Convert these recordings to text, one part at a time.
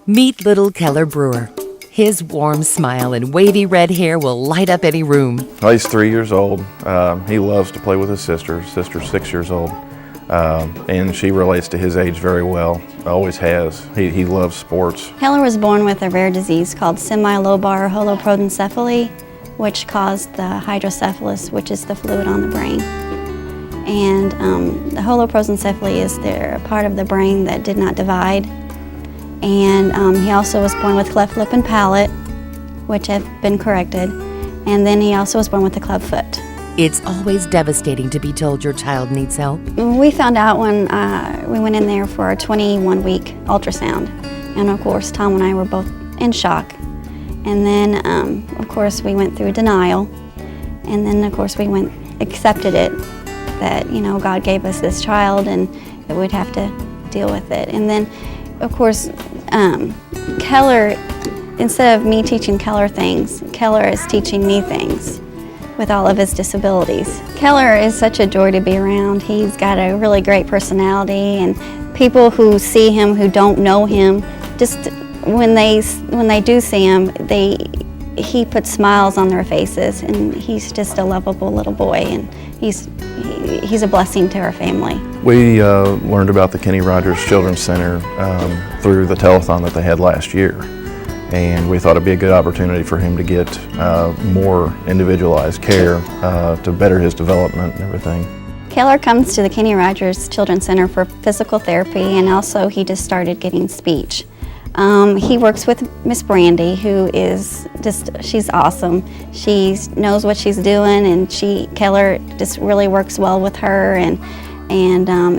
Meet little Keller Brewer. His warm smile and wavy red hair will light up any room. Well, he's 3 years old. He loves to play with his sister. His sister's 6 years old. And she relates to his age very well, always has. He loves sports. Keller was born with a rare disease called semi-lobar holoprodencephaly, which caused the hydrocephalus, which is the fluid on the brain. And the holoprodencephaly is a part of the brain that did not divide. And he also was born with cleft lip and palate, which have been corrected. And then he also was born with a club foot. It's always devastating to be told your child needs help. We found out when we went in there for a 21-week ultrasound. And of course, Tom and I were both in shock. And then, of course, we went through denial. And then, of course, we accepted it, that, you know, God gave us this child and that we'd have to deal with it. And then, of course, Keller, instead of me teaching Keller things, Keller is teaching me things with all of his disabilities. Keller is such a joy to be around. He's got a really great personality, and people who see him who don't know him, just when they do see him, he puts smiles on their faces, and he's just a lovable little boy, and he's a blessing to our family. We learned about the Kenny Rogers Children's Center through the telethon that they had last year. And we thought it'd be a good opportunity for him to get more individualized care to better his development and everything. Keller comes to the Kenny Rogers Children's Center for physical therapy, and also he just started getting speech. He works with Miss Brandy, who is she's awesome. She knows what she's doing, and Keller just really works well with her, and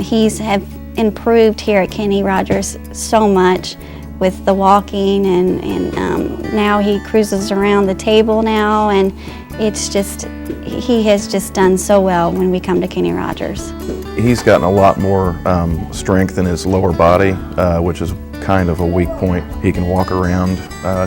he's have improved here at Kenny Rogers so much with the walking, and now he cruises around the table now, and he has just done so well when we come to Kenny Rogers. He's gotten a lot more strength in his lower body, which is kind of a weak point. He can walk around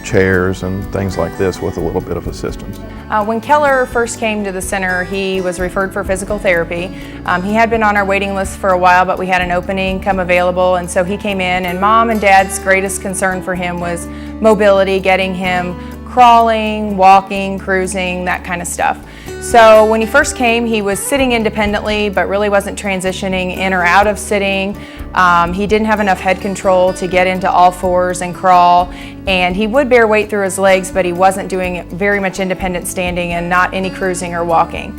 chairs and things like this with a little bit of assistance. When Keller first came to the center, he was referred for physical therapy. He had been on our waiting list for a while, but we had an opening come available, and so he came in, and Mom and Dad's greatest concern for him was mobility, getting him crawling, walking, cruising, that kind of stuff. So when he first came, he was sitting independently, but really wasn't transitioning in or out of sitting. He didn't have enough head control to get into all fours and crawl, and he would bear weight through his legs, but he wasn't doing very much independent standing and not any cruising or walking.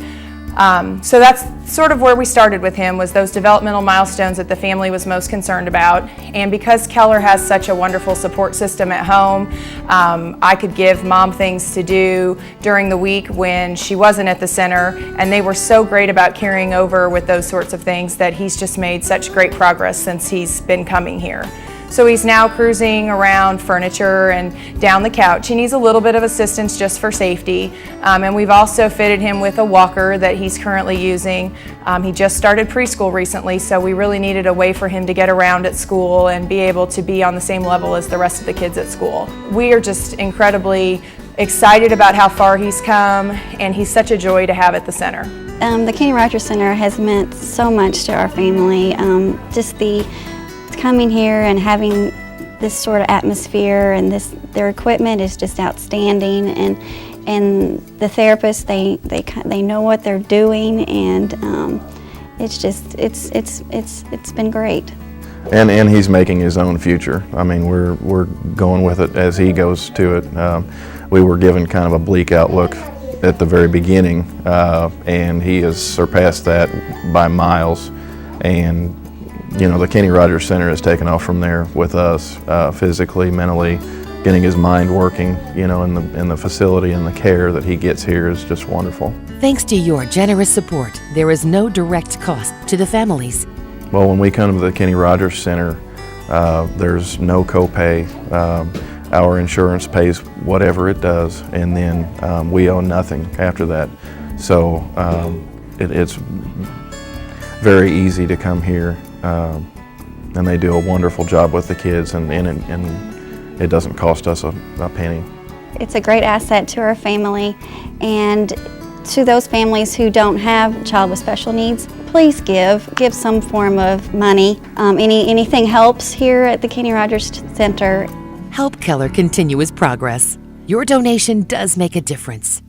So that's sort of where we started with him, was those developmental milestones that the family was most concerned about. And because Keller has such a wonderful support system at home, I could give Mom things to do during the week when she wasn't at the center, and they were so great about carrying over with those sorts of things that he's just made such great progress since he's been coming here. So he's now cruising around furniture and down the couch. He needs a little bit of assistance just for safety. And we've also fitted him with a walker that he's currently using. He just started preschool recently, so we really needed a way for him to get around at school and be able to be on the same level as the rest of the kids at school. We are just incredibly excited about how far he's come, and he's such a joy to have at the center. The Kenny Rogers Center has meant so much to our family. Just the coming here and having this sort of atmosphere, and their equipment is just outstanding, and the therapists, they know what they're doing, and it's been great. And he's making his own future. I mean, we're going with it as he goes to it. We were given kind of a bleak outlook at the very beginning, and he has surpassed that by miles. And you know, the Kenny Rogers Center has taken off from there with us, physically, mentally, getting his mind working, you know, in the facility, and the care that he gets here is just wonderful. Thanks to your generous support, there is no direct cost to the families. Well, when we come to the Kenny Rogers Center, there's no copay. Our insurance pays whatever it does, and then we owe nothing after that. So it's very easy to come here. And they do a wonderful job with the kids, and it doesn't cost us a penny. It's a great asset to our family, and to those families who don't have a child with special needs, please give some form of money. Anything helps here at the Kenny Rogers Center. Help Keller continue his progress. Your donation does make a difference.